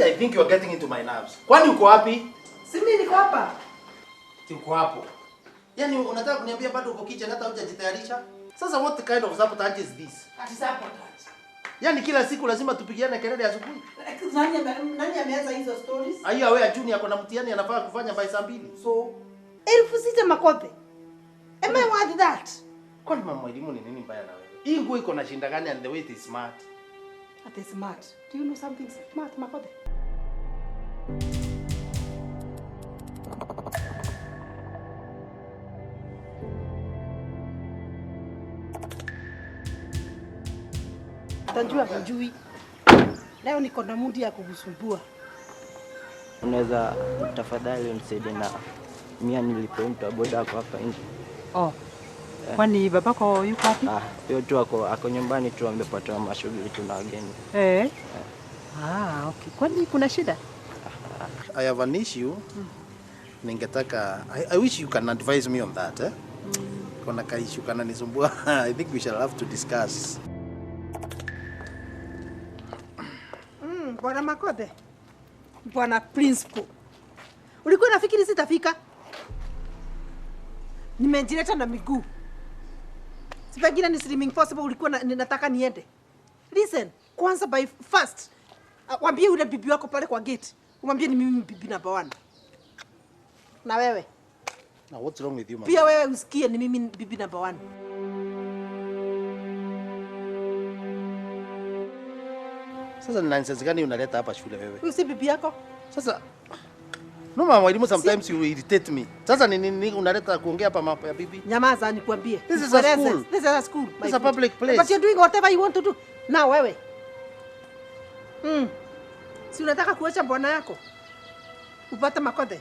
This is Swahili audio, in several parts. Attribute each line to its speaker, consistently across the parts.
Speaker 1: I think you are getting into my nerves. Kwani uko wapi?
Speaker 2: Si mimi niko hapa.
Speaker 1: Uko hapo. Yaani unataka kuniambia bado uko kitchen hata hujajitayarisha? Sasa what kind of sabotage is this?
Speaker 2: Ati sabotage.
Speaker 1: Yaani kila siku lazima tupigiane kelele asubuhi.
Speaker 2: Nani ameanza hizo stories?
Speaker 1: Aiyo wewe Junior ako na mtihani anafaa kufanya by saa 2.
Speaker 2: So 1600 Makothe. Am I worth that?
Speaker 1: Kwani mama elimu ni nini mbaya na wewe? Hii nguo iko na shinda gani and the way it is smart?
Speaker 2: That is smart. Do you know something smart, Makothe? Tajua hujui. Leo niko na mudi ya kukusumbua.
Speaker 3: Unaweza tafadhali unisaidie na mia nilipointa boda yako hapa nje.
Speaker 2: Oh. Kwani babako yuko wapi?
Speaker 3: Hiyo tu ako nyumbani tu amepata mashughuli tu na wageni.
Speaker 2: Okay. Kwani kuna shida?
Speaker 1: I have an issue. Ningetaka I wish you can advise me on that, Kuna ka issue kana nisumbua. I think we shall have to discuss.
Speaker 2: Bwana Makothe. Bwana Princpal. Ulikuwa unafikiri sitafika? Nimejileta na miguu. Sipagina ni slimming possible ulikuwa ninataka niende. Listen, kwanza by first. Waambie yule bibi wako pale kwa gate. Umwambie ni mimi bibi number 1. Na wewe?
Speaker 1: Now what's wrong with you, mama?
Speaker 2: Pia wewe usikie ni mimi bibi number 1.
Speaker 1: Sasa ni nonsense gani unaleta hapa shule wewe?
Speaker 2: Huyu si bibi yako?
Speaker 1: Sasa no mama, mwalimu sometimes you irritate me. Sasa ni unaleta kuongea hapa mambo ya bibi?
Speaker 2: Nyamaza nikwambie.
Speaker 1: This is a school.
Speaker 2: This is a school.
Speaker 1: It's a public place.
Speaker 2: But you're doing whatever you want to do. Now wewe. Si unataka kuacha bwana yako? Upata Makothe.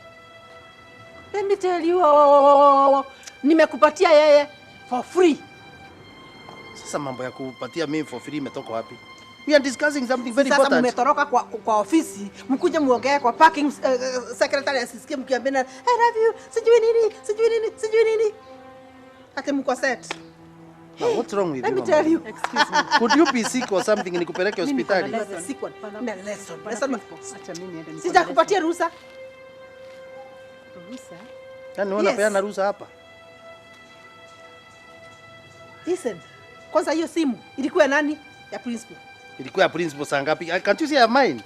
Speaker 2: Let me tell you, nimekupatia yeye for free.
Speaker 1: Sasa mambo ya kupatia mimi for free imetoka wapi? We are discussing something very important.
Speaker 2: Sasa mmetoroka kwa ofisi, mkuje muongee kwa parking secretary asisikie mkiambiana I love you, sijui nini. Hata mko set.
Speaker 1: Now, what's wrong with you?
Speaker 2: Let me tell you.
Speaker 3: Excuse me.
Speaker 1: Could you be sick or something nikupeleke hospitali?
Speaker 2: Acha mimi niende. Sitakupatia ruhusa.
Speaker 3: Ruhusa?
Speaker 1: Yaani unapeana ruhusa hapa?
Speaker 2: Listen. Kwanza hiyo simu ilikuwa nani? Ya Princpal.
Speaker 1: Ilikuwa ya Princpal saa ngapi? Can't you say I mine?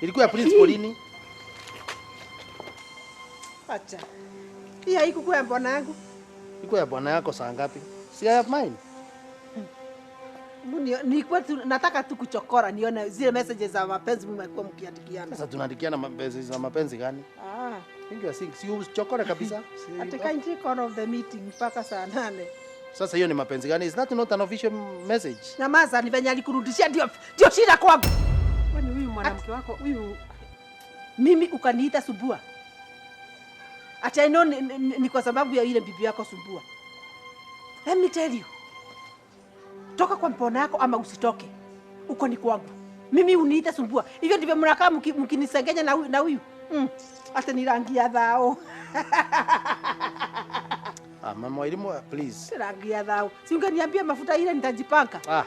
Speaker 1: Ilikuwa ya Princpal lini?
Speaker 2: Acha. Hii haikuwa ya bwana yangu.
Speaker 1: Ilikuwa ya bwana yako saa ngapi? Si I have mine.
Speaker 2: Nilikuwa nataka tu kuchokora nione zile messages za mapenzi mmekuwa mkiandikiana.
Speaker 1: Sasa tunaandikiana mapenzi za mapenzi gani? Think you are saying si uchokora kabisa.
Speaker 2: Ataka nje corner of the meeting mpaka saa 8.
Speaker 1: Sasa hiyo ni mapenzi gani? Is that not an official message?
Speaker 2: Nyamaza, ni venye alikurudishia ndio shida kwangu.
Speaker 3: Kwani huyu mwanamke wako huyu
Speaker 2: mimi ukaniita Subua? Acha ino ni kwa sababu ya ile bibi yako Subua. Let me tell you. Toka kwa mpona yako ama usitoke. Uko ni kwangu. Mimi uniita Subua. Hivyo ndivyo mnakaa mkinisengenya na huyu. Hata ni rangi ya dhao.
Speaker 1: Mama elimu please.
Speaker 2: Rangi ya dhao. Si ungeniambia mafuta ile nitajipaka.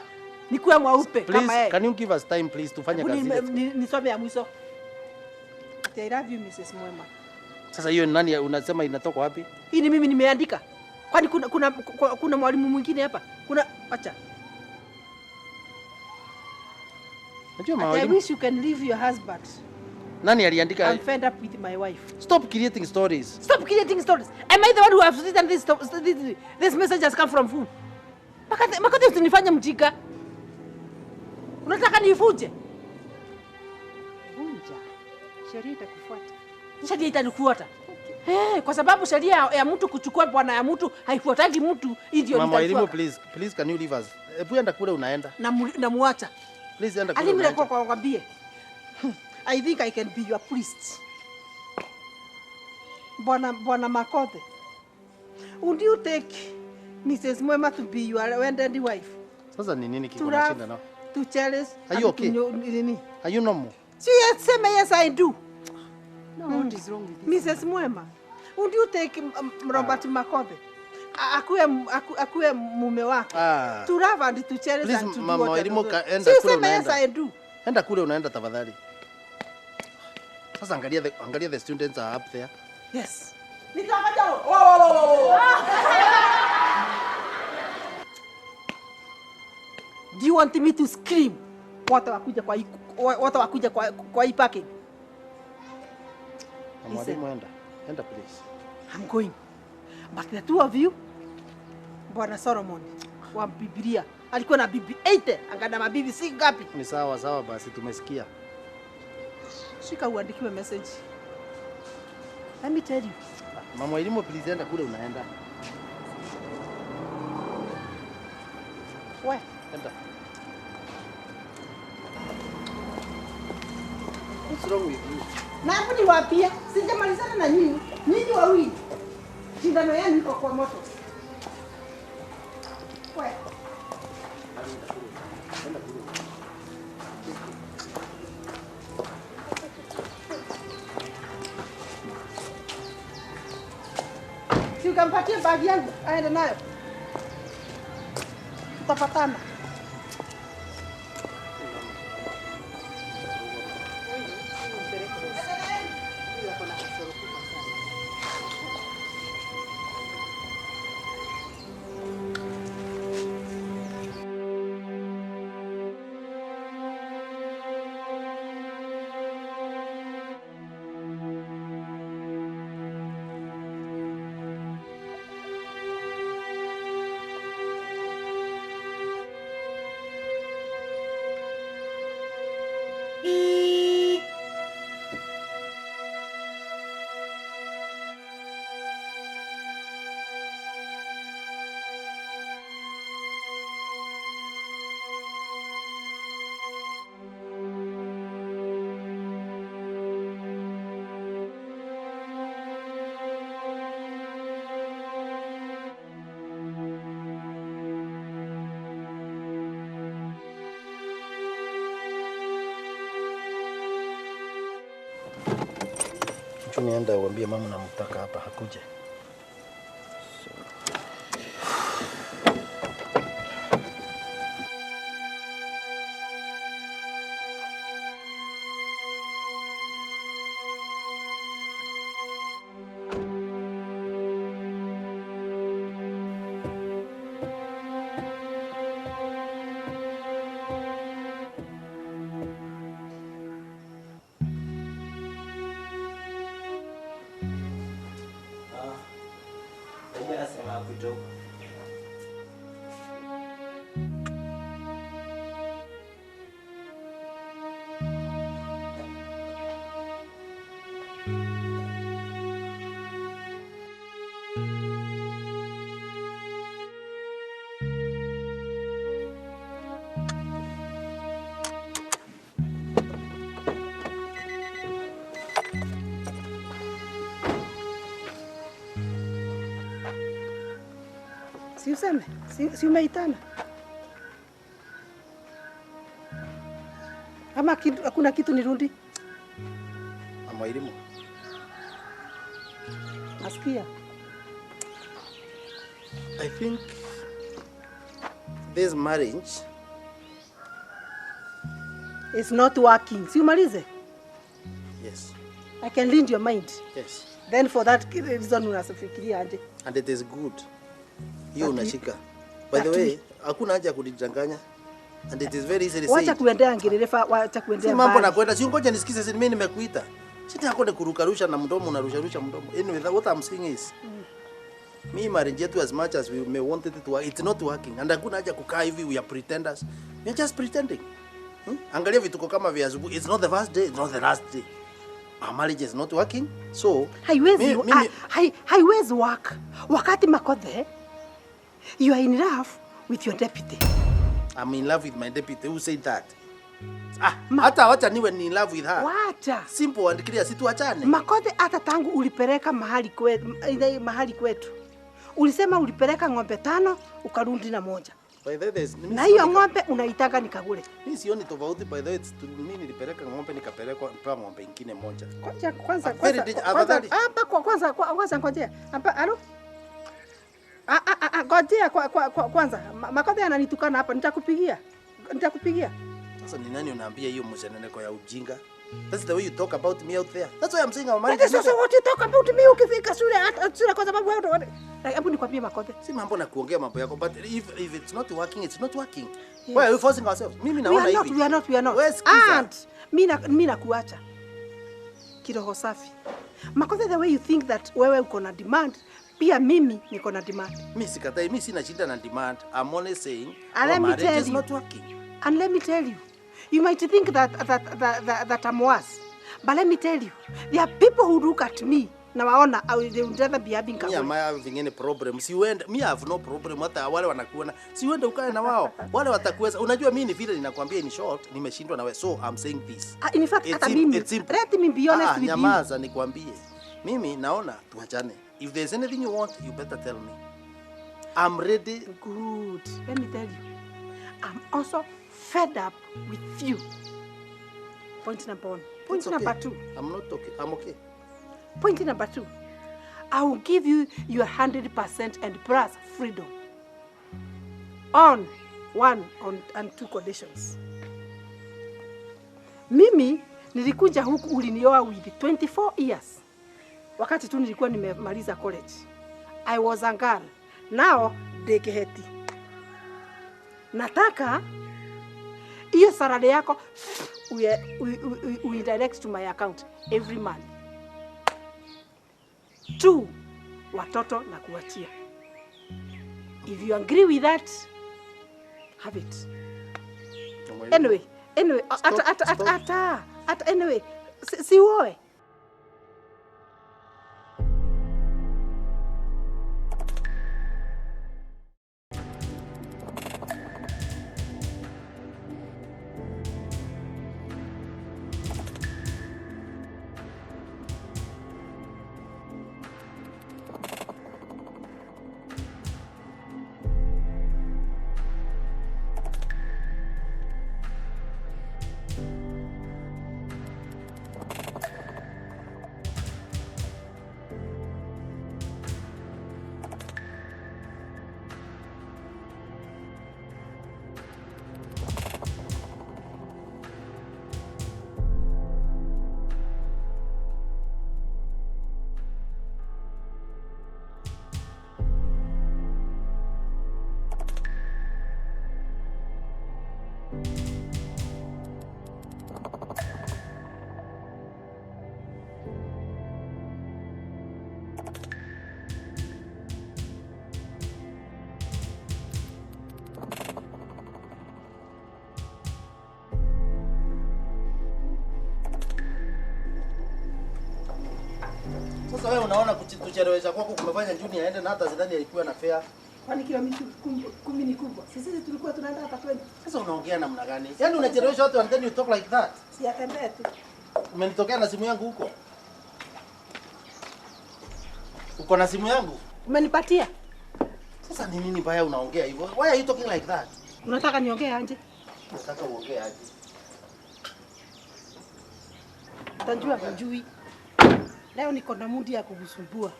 Speaker 2: Nikuwe mweupe kama yeye.
Speaker 1: Can you give us time please tufanye kazi yetu?
Speaker 2: Nisome ya mwisho. I love you Mrs. Mwema.
Speaker 1: Sasa hiyo nani unasema inatoka wapi?
Speaker 2: Hii ni mimi nimeandika. Kwani kuna mwalimu mwingine hapa? Acha.
Speaker 1: Najua mwalimu.
Speaker 2: I wish you can leave your husband.
Speaker 1: Nani aliandika?
Speaker 2: I'm fed up with my wife.
Speaker 1: Stop creating stories.
Speaker 2: Stop creating stories. Am I the one who has written this message has come from who? Makothe usinifanye mjinga. Unataka nifuje?
Speaker 3: vunja. Sheria itakufuata.
Speaker 2: Sheria itanifuata. Kwa sababu sheria ya mtu kuchukua bwana ya mtu haifuatagi mtu, ndio
Speaker 1: Mama elimu please can you leave us? Hebu enda kule unaenda.
Speaker 2: Na muacha.
Speaker 1: Please enda kule. Alimle
Speaker 2: kwa kwambie. I think I can be your priest. Bwana Makothe. Would you take Mrs. Mwema to be your wedded wife?
Speaker 1: Sasa ni nini kiko na shida nao?
Speaker 2: To cherish.
Speaker 1: Are you okay? Are you normal?
Speaker 2: Yes, I do.
Speaker 3: No, what is wrong with you?
Speaker 2: Mrs. Mwema, would you take Robert Makothe? Akuwe mume wako. To love and to cherish and to do
Speaker 1: Mama elimu enda kule unaenda.
Speaker 2: Yes, I do.
Speaker 1: Enda kule unaenda tafadhali. Sasa angalia the students are up there.
Speaker 2: Yes. Nitakaja. Oh. Do you want me to scream? Watu wakuja kwa hii parking.
Speaker 1: Mwalimu enda please.
Speaker 2: I'm going. But the two of you, Bwana Solomon wa Biblia alikuwa na bibi 80, angana mabibi si ngapi?
Speaker 1: Ni sawa basi tumesikia.
Speaker 2: Shika uandikiwe message. Let me tell you.
Speaker 1: Mama elimu please enda kule unaenda.
Speaker 2: Wewe
Speaker 1: enda. What's wrong with you?
Speaker 2: Na hapo ni wapi? Sijamalizana na nyinyi. Nyinyi wawili. Shindano yenu iko kwa moto. Wewe. Si ukampatie bagi yangu aende nayo. Tutapatana.
Speaker 1: Nienda uambie mama namtaka hapa hakuje.
Speaker 2: Si useme, si umeitana. Ama hakuna kitu nirudi.
Speaker 1: Mama elimu.
Speaker 2: Nasikia.
Speaker 1: I think this marriage
Speaker 2: is not working. Si umalize?
Speaker 1: Yes.
Speaker 2: I can read your mind.
Speaker 1: Yes.
Speaker 2: Then for that reason unafikiria aje.
Speaker 1: And it is good. Hiyo unashika. By the way, hakuna haja kudidanganya. And it is very easy to say.
Speaker 2: Wacha kuendea ngererefa, wacha kuendea.
Speaker 1: Si mambo na kwenda, si ngoja nisikize sisi mimi nimekuita. Sita hakuna kurukarusha na mdomo unarusha mdomo. Anyway, what I'm saying is me marriage yetu as much as we may want it to work, it's not working. And hakuna haja kukaa hivi we are pretenders. We are just pretending. Angalia vituko kama vya asubuhi. It's not the first day, it's not the last day. Our marriage is not working. So
Speaker 2: haiwezi work. Wakati Makothe, you are in love with your deputy.
Speaker 1: I'm in love with my deputy. Who said that? Hata wacha niwe in love with her.
Speaker 2: Wacha.
Speaker 1: Simple and clear, situachane.
Speaker 2: Makothe hata tangu ulipeleka mahali kwetu. Ulisema ulipeleka ng'ombe 5 ukarudi na 1.
Speaker 1: By the way,
Speaker 2: na hiyo ng'ombe unaitaka ni Kagure.
Speaker 1: Mimi sioni tofauti. By the way, mimi nilipeleka ng'ombe nikapeleka mpaka ng'ombe nyingine 1.
Speaker 2: Kwanza ngojea. Hapa alo? Ngojea kwanza. Makothe ananitukana hapa, nitakupigia.
Speaker 1: Sasa ni nani unaambia hiyo msheneneko ya ujinga? That's the way you talk about me out there. That's why I'm saying I'm married.
Speaker 2: That is also what you talk about me ukifika shule kwa sababu wewe hebu nikwambie Makothe.
Speaker 1: Si mambo na kuongea mambo yako, but if it's not working, it's not working. Yes. Why are we forcing ourselves? Mimi naona hivi.
Speaker 2: We are not.
Speaker 1: Where's
Speaker 2: And mimi nakuacha. Kiroho safi. Makothe, the way you think that wewe uko na demand, pia mimi niko na demand.
Speaker 1: Mimi sikatai, mimi sina shida na demand. I'm only saying
Speaker 2: marriage
Speaker 1: is not working.
Speaker 2: And let me tell you, you might think that I'm worse. But let me tell you, there are people who look at me na waona they would rather be having Kagure.
Speaker 1: Mimi having any problem. Si uende, mimi have no problem hata wale wanakuona. Si uende ukae na wao. Wale watakuweza. Unajua mimi ni vile ninakwambia in short, nimeshindwa na wewe. So I'm saying this.
Speaker 2: In fact, hata mimi. Let me be honest with you.
Speaker 1: Nyamaza nikwambie. Mimi naona tuachane. If there's anything you want, you better tell me. I'm ready.
Speaker 2: Good. Let me tell you. I'm also fed up with you. Point number 1. Point number 2.
Speaker 1: I'm not okay. I'm okay.
Speaker 2: Point number 2. I will give you your 100% and plus freedom. On 1 and 2 conditions. Mimi nilikuja huku ulinioa with 24 years. Wakati tu nilikuwa nimemaliza college. I was a girl. Now dekeheti. Nataka hiyo salary yako we direct to my account every month. 2, watoto na kuachia. If you agree with that, have it. Anyway, anyway, si wewe.
Speaker 1: Sasa wewe unaona kuchelewesha kwako kumefanya Junior aende na hata zidani alikuwa na fare.
Speaker 2: Kwani kilomita 10 ni kubwa? Sisi tulikuwa tunaenda hata 20.
Speaker 1: Sasa unaongea namna gani? Yaani unachelewesha watu and then you talk like that.
Speaker 2: Si atembee tu.
Speaker 1: Umenitokea na simu yangu huko. Uko na simu yangu?
Speaker 2: Umenipatia.
Speaker 1: Sasa ni nini baya unaongea hivyo? Why are you talking like that?
Speaker 2: Unataka niongee aje?
Speaker 1: Unataka uongee aje?
Speaker 2: Utajua hujui. Leo niko na mudi ya kukusumbua.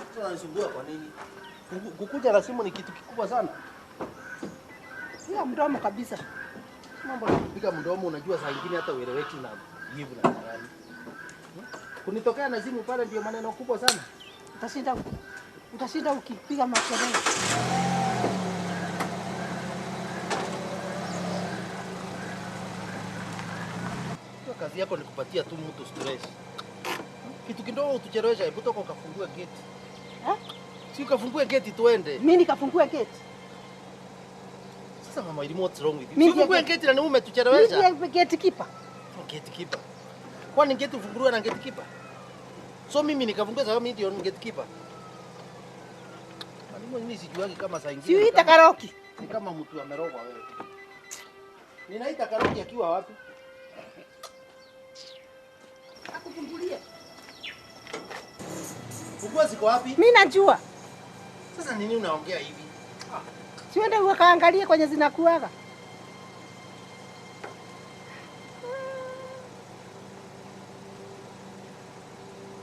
Speaker 1: Sasa unanisumbua kwa nini? Kukuja na simu ni kitu kikubwa sana.
Speaker 2: Sio mdomo kabisa.
Speaker 1: Mambo ya kupiga mdomo unajua saa nyingine hata ueleweki na jibu na nani. Kunitokea na simu pale ndio maneno kubwa sana.
Speaker 2: Utashinda ukipiga makelele.
Speaker 1: Kazi yako ni kupatia tu mtu stress. Kitu kidogo utuchelewesha, hebu toka ukafungue gate. Si ukafungue gate tuende.
Speaker 2: Mimi nikafungue gate.
Speaker 1: Sasa mama, what's wrong with you? Si ufungue gate na ni umetuchelewesha.
Speaker 2: Mimi gate keeper.
Speaker 1: Gate keeper. Kwani gate ufunguliwa na gate keeper? So mimi nikafungue sababu mimi ndio gate keeper. Mimi sijuagi kama saa nyingine.
Speaker 2: Si uita karaoke.
Speaker 1: Ni kama mtu amerogwa wewe. Ninaita karaoke akiwa wapi?
Speaker 2: Akufungulie.
Speaker 1: Funguo ziko wapi?
Speaker 2: Mimi najua.
Speaker 1: Sasa nini unaongea hivi?
Speaker 2: Si uende ukaangalie kwenye zinakuaga.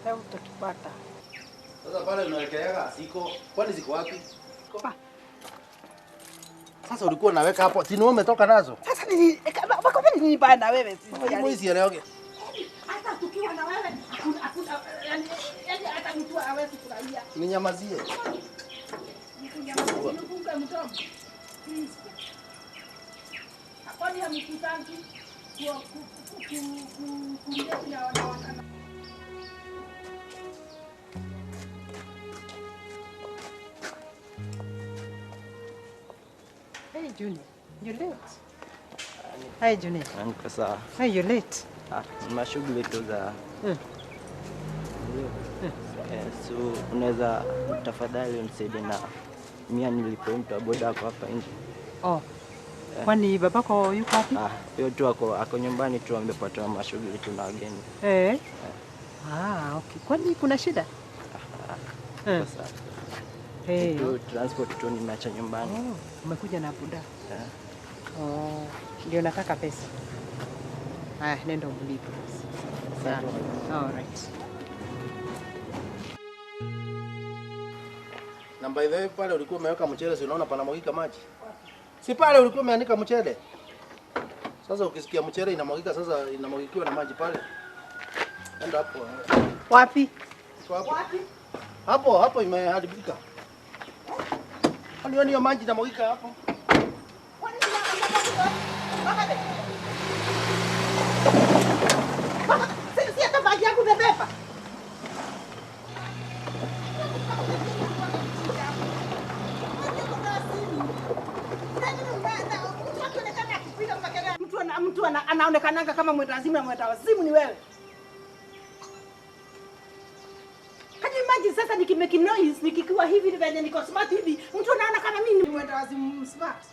Speaker 2: Hebu tutakipata.
Speaker 1: Sasa pale unawekeaga siko. Kwani ziko wapi? Sasa ulikuwa unaweka hapo. Si wewe umetoka nazo?
Speaker 2: Sasa nini? Makothe nini baya na wewe?
Speaker 1: Mimi sielewi.
Speaker 2: Hata tukiwa na wewe hakuna yani hata mtu hawezi kufurahia.
Speaker 1: Ninyamazie.
Speaker 2: Nifunge mdomo. Please. Kwani hamkutangi kulia wanawake. Hey Junior, you late? Hi Junior.
Speaker 3: Niko sawa.
Speaker 2: Hey, you late?
Speaker 3: Mashughuli tu za so unaweza tafadhali unisaidie na mia nilipe mtu wa boda wako hapa nje.
Speaker 2: Oh. Kwani babako yuko wapi?
Speaker 3: Yeye tu ako nyumbani tu, amepata mashughuli tu na wageni.
Speaker 2: Okay. Kwani kuna shida?
Speaker 3: Sasa. Transport tu nimeacha nyumbani.
Speaker 2: Umekuja na boda? Ndio nataka pesa. Nenda umlipe. Sawa. All right.
Speaker 1: Na by the way pale ulikuwa umeweka mchele, si unaona panamwagika maji? Si pale ulikuwa umeanika mchele? Sasa ukisikia mchele inamwagika, sasa inamwagikiwa na maji pale. Enda hapo.
Speaker 2: Wapi?
Speaker 1: Wapi? Hapo imeharibika. Kwani hiyo maji inamwagika hapo?
Speaker 2: Si hata maji yangu bebeba. Mtu anaonekananga kama mwendawazimu na mwendawazimu ni wewe. Can you imagine sasa nikimake noise nikikiwa hivi venye niko smart hivi mtu anaona kama mimi ni mwendawazimu smart.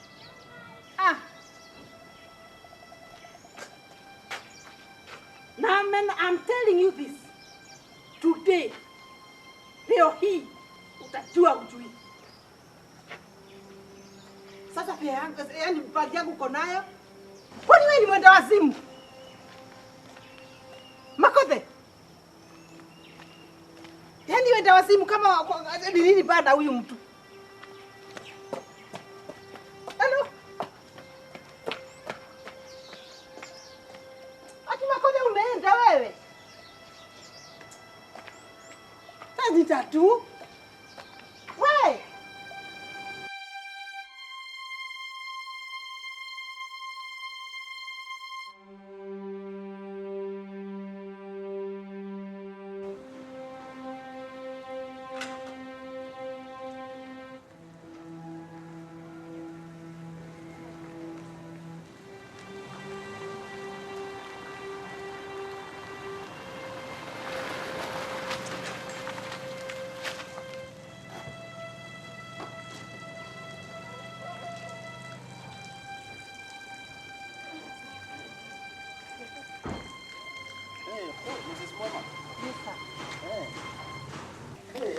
Speaker 2: Now man, I'm telling you this. Today, leo hii utajua ujui. Sasa pia yani bagi yangu uko nayo. Kwani wewe ni mwenda wazimu? Makothe. Yani mwenda wazimu kama nini bada huyu mtu? Hello? Ati Makothe umeenda wewe? Tazi tatu. Wewe.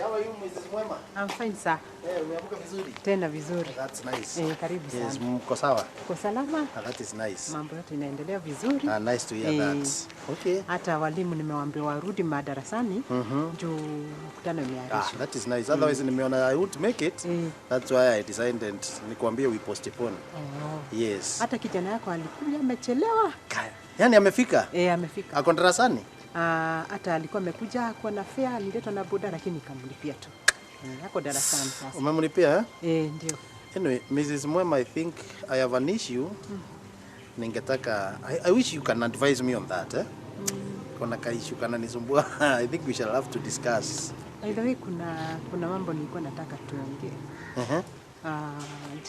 Speaker 1: How are you, Mrs. Mwema?
Speaker 2: I'm fine, sir.
Speaker 1: Umeamka vizuri?
Speaker 2: Tena vizuri.
Speaker 1: That's nice.
Speaker 2: Karibu sana.
Speaker 1: Yes, mko sawa?
Speaker 2: Uko salama?
Speaker 1: That is nice.
Speaker 2: Mambo yote inaendelea vizuri.
Speaker 1: Nice to hear that. Okay.
Speaker 2: Hata walimu nimewaambia warudi madarasani juu mkutano umeahirishwa.
Speaker 1: That is nice. Otherwise nimeona I would make it. That's why I decided nikwambie we postpone. Yes.
Speaker 2: Hata kijana yako alikuja amechelewa.
Speaker 1: Yaani amefika?
Speaker 2: Amefika.
Speaker 1: Ako darasani?
Speaker 2: Hata alikuwa amekuja kwa na fare aliletwa na boda lakini nikamlipia tu. Hako darasani sasa.
Speaker 1: Umemlipia
Speaker 2: ndio.
Speaker 1: Anyway, Mrs. Mwema, I think I have an issue. Ningetaka I wish you can advise me on that, Kuna ka issue kana nisumbua. I think we shall have to discuss.
Speaker 2: By the way, kuna mambo nilikuwa nataka tuongee.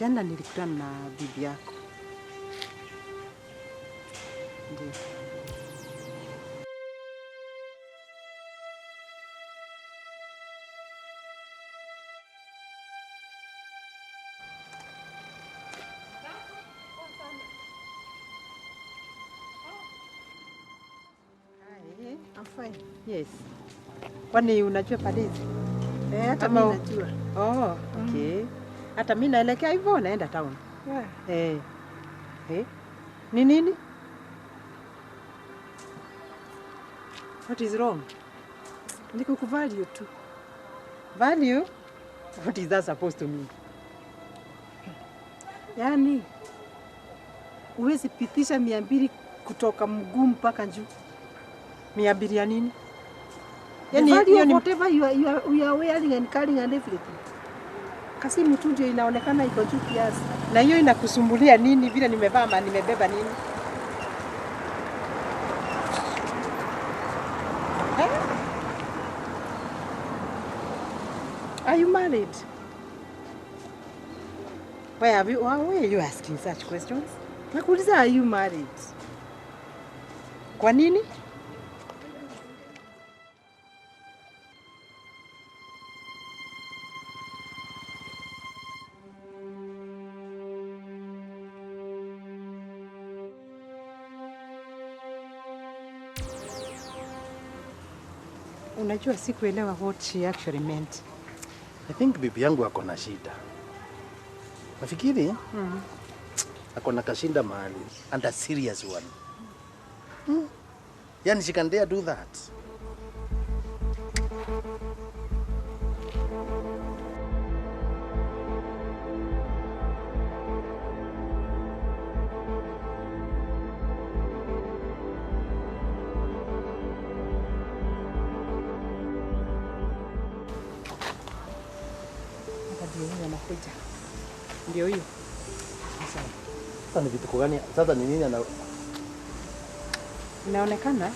Speaker 2: Jana nilikutana na bibi yako. Ndio. I'm fine. Yes. Kwani unajua Padizi? Hata mimi najua. Okay. Hata mimi naelekea hivyo naenda town. Ni nini? What is wrong? Nikukuvalue tu. Value? What is that supposed to mean? Yaani, uwezi pitisha 200 kutoka mguu mpaka juu. 200 ya nini? Yaani whatever you are wearing and carrying and everything. Kasi mtu ndio inaonekana iko juu kiasi. Na hiyo inakusumbulia nini vile nimevaa ama nimebeba nini? Are you married? Why are you asking such questions? Nakuuliza, are you married? Kwa nini? Unajua sikuelewa what she actually meant.
Speaker 1: I think bibi yangu ako na shida. Nafikiri ako na kashinda mahali, and a serious one. Yani she can dare do that.
Speaker 2: Ndio hiyo.
Speaker 1: Sasa ni vitu gani? Sasa ni nini
Speaker 2: inaonekana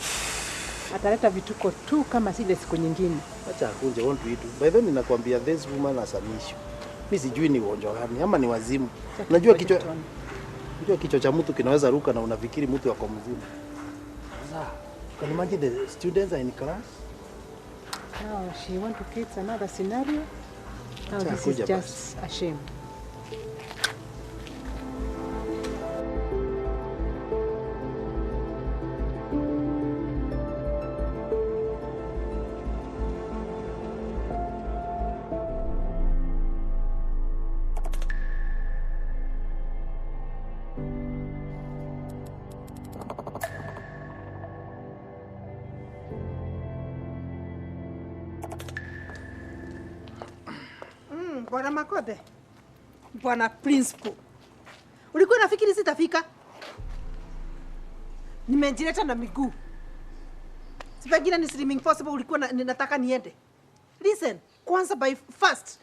Speaker 2: ataleta vituko tu kama zile siku nyingine.
Speaker 1: Acha akunje, want to eat. By the way ninakwambia this woman has an issue. Mimi sijui ni ugonjwa gani ama ni wazimu. Unajua kichwa cha mtu kinaweza ruka na unafikiri mtu yako mzima. Sasa, can you imagine the students are in class?
Speaker 2: Now she want to create another scenario. Now this is just a shame. Bwana Makothe. Bwana Princpal. Ulikuwa unafikiri sitafika? Nimejileta na miguu. Sipagina ni slimming possible ulikuwa ninataka niende. Listen, kwanza by first.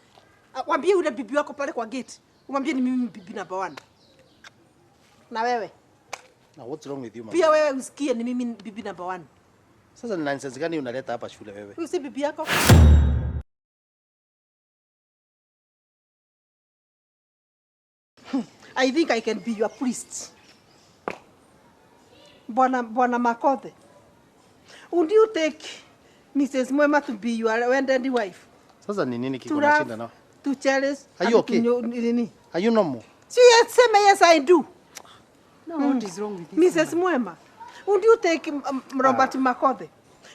Speaker 2: Waambie yule bibi wako pale kwa gate. Umwambie ni mimi bibi number 1. Na wewe?
Speaker 1: Now what's wrong with you, mama?
Speaker 2: Pia wewe usikie ni mimi bibi number 1.
Speaker 1: Sasa ni nonsense gani unaleta hapa shule wewe?
Speaker 2: Huyu si bibi yako? I think I can be your priest. Bwana Makothe. Would you take Mrs. Mwema to be your wedded wife?
Speaker 1: Sasa ni nini kiko na shida nao?
Speaker 2: To cherish.
Speaker 1: Are you okay? Are you normal?
Speaker 2: Yes, I do. No, what is wrong with this? Mrs. Mwema, would you take Robert Makothe?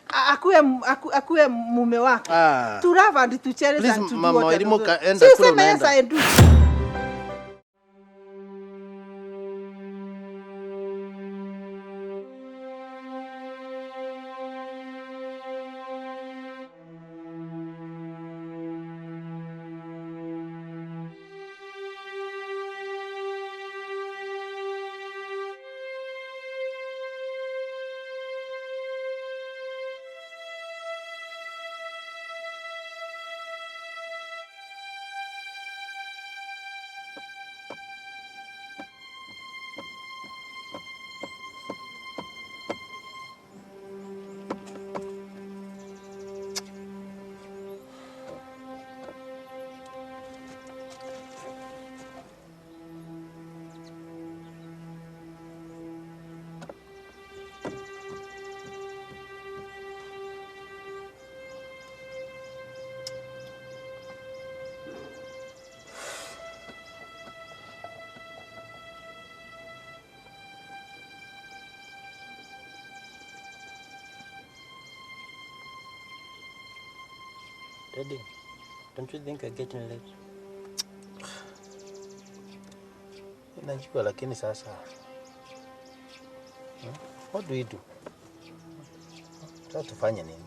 Speaker 2: Akuwe mume wake. To love and to cherish. Please, and to
Speaker 1: mama,
Speaker 2: do
Speaker 1: whatever. Yes,
Speaker 2: I do.
Speaker 3: Daddy, don't you think I'm getting late?
Speaker 1: Najua lakini sasa. What do we do? Tufanye nini?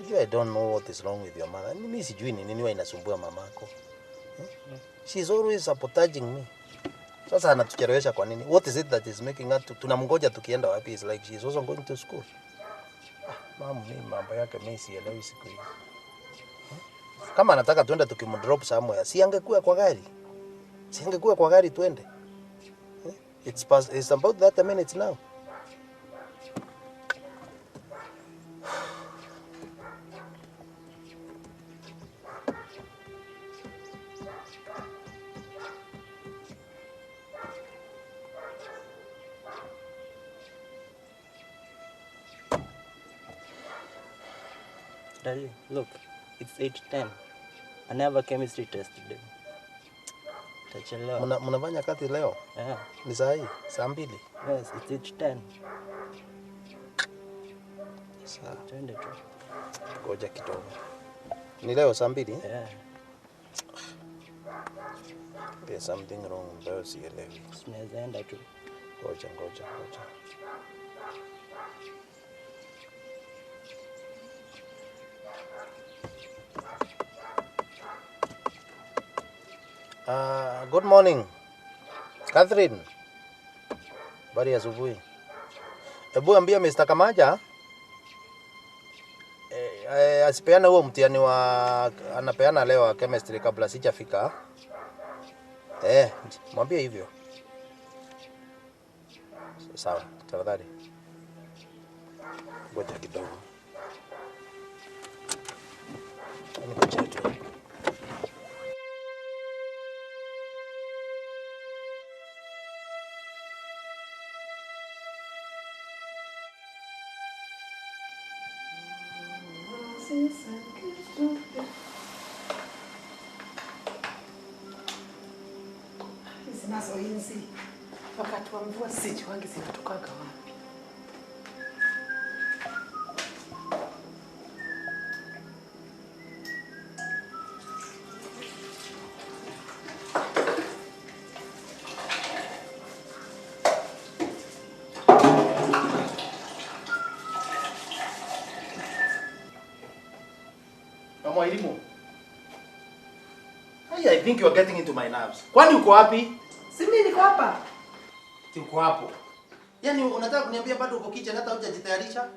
Speaker 1: I don't know what is wrong with your mother. Mimi sijui ni nini inasumbua mamako. She's always sabotaging me. Sasa anatuchelewesha kwa nini? What is it that is making her tunamngoja tukienda wapi? Is like she's also going to school. Mama, mimi mambo yake mimi sielewi siku hizi. Kama anataka tuende tukimdrop somewhere, si angekuwa kwa gari. Si angekuwa kwa gari tuende. It's about 30 minutes now.
Speaker 3: Daddy, look, it's 8:10. I never chemistry test today. Tachelewa.
Speaker 1: Mnafanya kazi leo?
Speaker 3: Yeah.
Speaker 1: Ni saa hii, saa 2.
Speaker 3: Yes, it's 8:10.
Speaker 1: Sawa.
Speaker 3: Twende tu.
Speaker 1: Ngoja kidogo. Ni leo saa 2?
Speaker 3: Yeah.
Speaker 1: There's something wrong leo sielewi.
Speaker 3: Tunaweza enda tu.
Speaker 1: Ngoja. Good morning. Catherine. Habari ya asubuhi. Hebu ambia Mr. Kamaja asipeana huo mtihani wa anapeana leo wa chemistry kabla sijafika. Mwambie hivyo. Sawa, tafadhali. Ngoja kidogo. Ngoja tu.
Speaker 2: Zinazo hizi wakati wa mvua sijuangi zinatokaga wapi.
Speaker 1: Mama elimu. I think you are getting into my nerves. Kwani uko wapi?
Speaker 2: Si mimi niko hapa.
Speaker 1: Uko hapo. Yaani unataka kuniambia bado uko kitchen hata hujajitayarisha?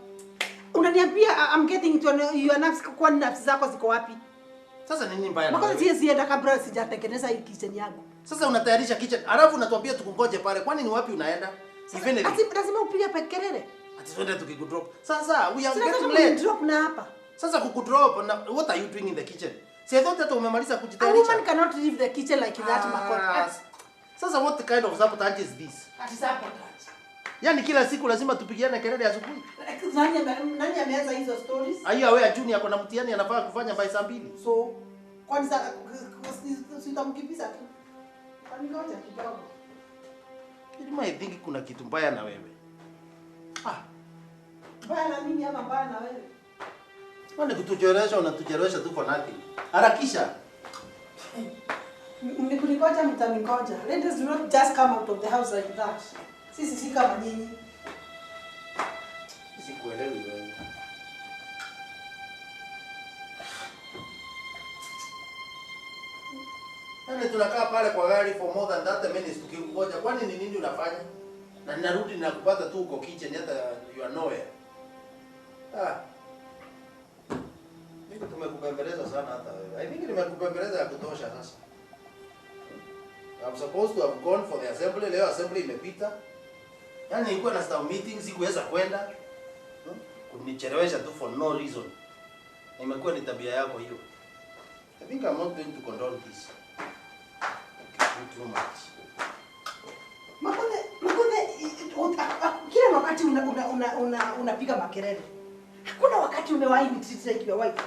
Speaker 2: Unaniambia I'm getting into your nerves, kwa nafsi zako ziko wapi?
Speaker 1: Sasa nini mbaya na
Speaker 2: wewe? Mbona sienda kabla sijatengeneza hii kitchen yangu?
Speaker 1: Sasa unatayarisha kitchen, alafu unatuambia tukungoje pale. Kwani ni wapi unaenda?
Speaker 2: Lazima upige kelele.
Speaker 1: Ati twende tukikudrop. Sasa we are getting late.
Speaker 2: Drop na hapa.
Speaker 1: Sasa kukudrop na what are you doing in the kitchen? Si I thought that umemaliza kujitayarisha.
Speaker 2: A woman cannot leave the kitchen like that, Makothe.
Speaker 1: Sasa what kind of sabotage is this?
Speaker 2: Ati sabotage.
Speaker 1: Yaani kila siku lazima tupigiane kelele asubuhi.
Speaker 2: Nani ameanza hizo stories?
Speaker 1: Aiyo wewe junior kuna mtihani anafaa kufanya by saa 2.
Speaker 2: So kwani sasa sitamkimbiza tu. Kwani ngoja kidogo.
Speaker 1: I think kuna kitu mbaya na wewe.
Speaker 2: Mbaya na mimi ama mbaya na wewe?
Speaker 1: Kwani kutuchelewesha unatuchelewesha tu for nothing. Harakisha.
Speaker 2: Mnikunikoja mtaningoja. Ladies do not just come out of the house like that. Sisi si kama nyinyi.
Speaker 1: Sikuelewi wewe. Yaani tunakaa pale kwa gari for more than 30 minutes tukingoja. Kwani ni nini unafanya? Na ninarudi ninakupata tu uko kitchen hata you are nowhere. Mimi tumekupembeleza sana hata wewe. I think nimekupembeleza ya kutosha sasa. I'm supposed to have gone for the assembly. Leo assembly imepita. Yaani nilikuwa na staff meeting sikuweza kwenda. Kunichelewesha tu for no reason. Imekuwa ni tabia yako hiyo. I think I'm not going to condone this. Too much.
Speaker 2: Makothe, kila wakati unapiga makelele. Hakuna wakati umewahi treat like your wife.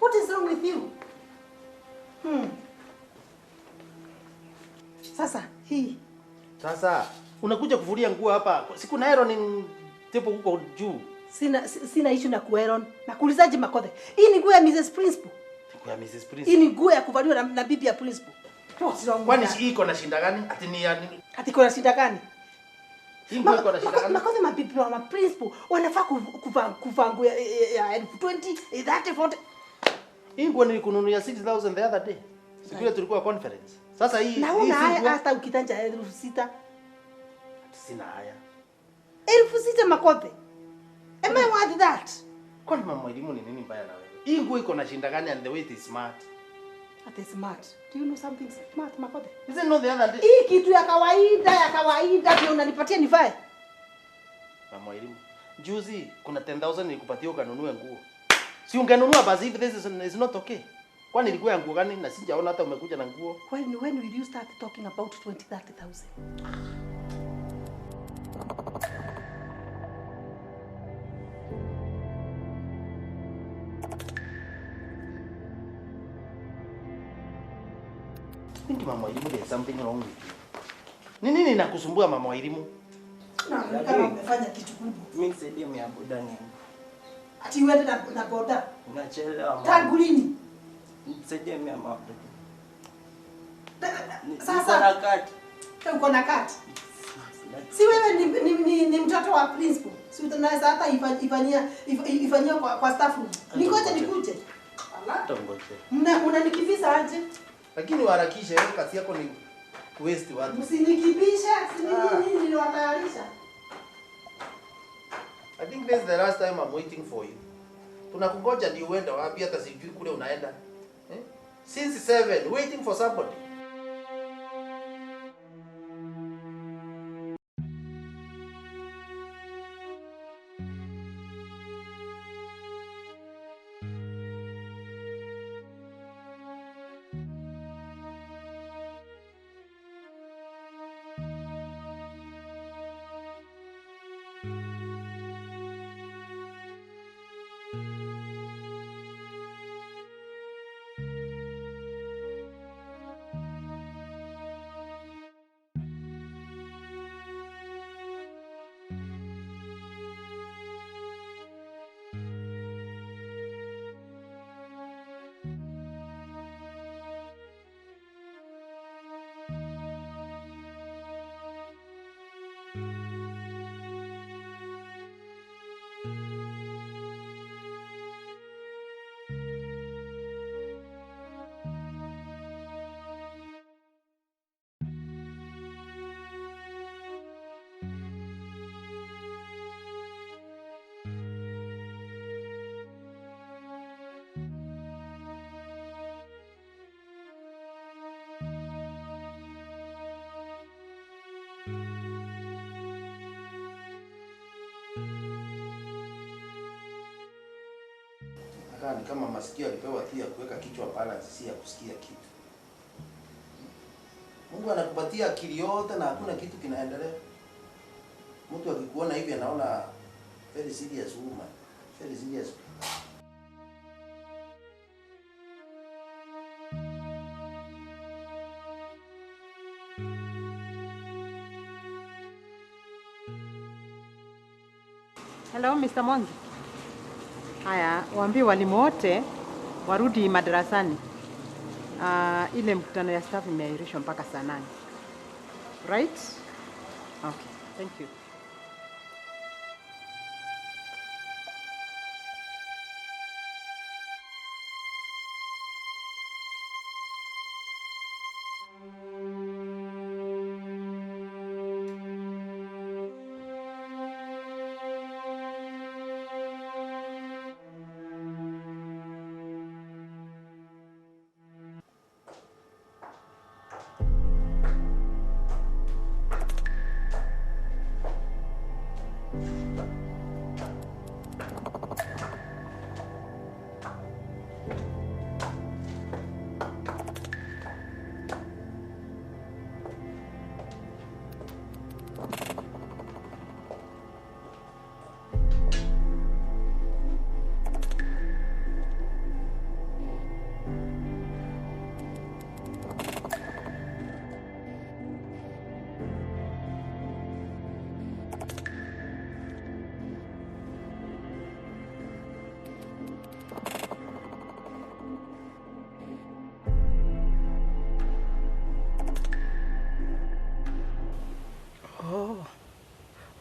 Speaker 2: What is wrong with you? Sasa hii.
Speaker 1: Sasa unakuja kuvulia nguo hapa. Siku na iron tepo huko juu.
Speaker 2: Sina issue na kuiron. Nakuulizaje Makothe? Hii ni nguo ya Mrs. Princpal.
Speaker 1: Ya Mrs. Princpal.
Speaker 2: Hii ni nguo ya kuvaliwa na bibi ya Princpal.
Speaker 1: Kwani hii iko na shinda gani? Ati ni ya nini?
Speaker 2: Ati iko na shinda gani?
Speaker 1: Hii nguo iko na shida gani?
Speaker 2: Makothe mabibi wa principal wanafaa kuvaa nguo ya 20, 30, 40.
Speaker 1: Hii nguo nilikununulia 6,000 the other day. Siku ile tulikuwa conference. Sasa hii
Speaker 2: na una haya hata ukitanja 6,000.
Speaker 1: Sina haya.
Speaker 2: 6,000 Makothe. Am I worth that?
Speaker 1: Kwani mama elimu ni nini mbaya na wewe? Hii nguo iko na shinda gani and the way it is smart?
Speaker 2: That is smart. Do you know something smart, Makothe?
Speaker 1: Is it not the other day?
Speaker 2: Hii kitu ya kawaida ndio unanipatia nivae.
Speaker 1: Mama elimu. Juzi kuna 10,000 nilikupatia ukanunue nguo. Si ungenunua basi if this is not okay. Kwani ilikuwa nguo gani na sijaona hata umekuja na nguo?
Speaker 2: When will you start talking about 20, 30,000?
Speaker 1: Think mama elimu there's something wrong with you. Ni nini nakusumbua mama elimu?
Speaker 2: Na kama umefanya kitu kubwa.
Speaker 3: Mimi nisaidie mia boda ni.
Speaker 2: Ati uende na boda.
Speaker 3: Unachelewa mama.
Speaker 2: Tangu lini?
Speaker 3: Nisaidie mia boda.
Speaker 2: Sasa uko na kati. Si wewe ni mtoto wa principal. Si utanaweza hata ifanyia kwa staff room. Nikoje nikuje. Ala.
Speaker 1: Tongoje.
Speaker 2: Unanikibisa aje?
Speaker 1: Lakini uharakishe wewe kazi yako ni waste watu.
Speaker 2: Usinikibisha, si nini niliwatayarisha.
Speaker 1: I think this is the last time I'm waiting for you. Tunakungoja ndio uende wapi hata sijui kule unaenda. Since 7 waiting for somebody. Ni kama masikio alipewa tu ya kuweka kichwa balance, si ya kusikia kitu. Mungu anakupatia akili yote na hakuna kitu kinaendelea. Mtu akikuona hivi anaona very serious woman, very serious.
Speaker 4: Hello, Mr. Monzi. Haya, waambie walimu wote warudi madarasani. Ile mkutano ya staff imeahirishwa mpaka saa 8. Right? Okay, thank you.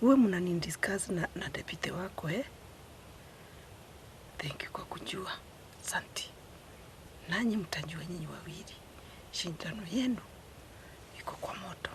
Speaker 5: Uwe mnanidiscuss na deputy wako Thank you kwa kujua. Asante. Nanyi mtajua nyinyi wawili. Shindano yenu iko kwa moto.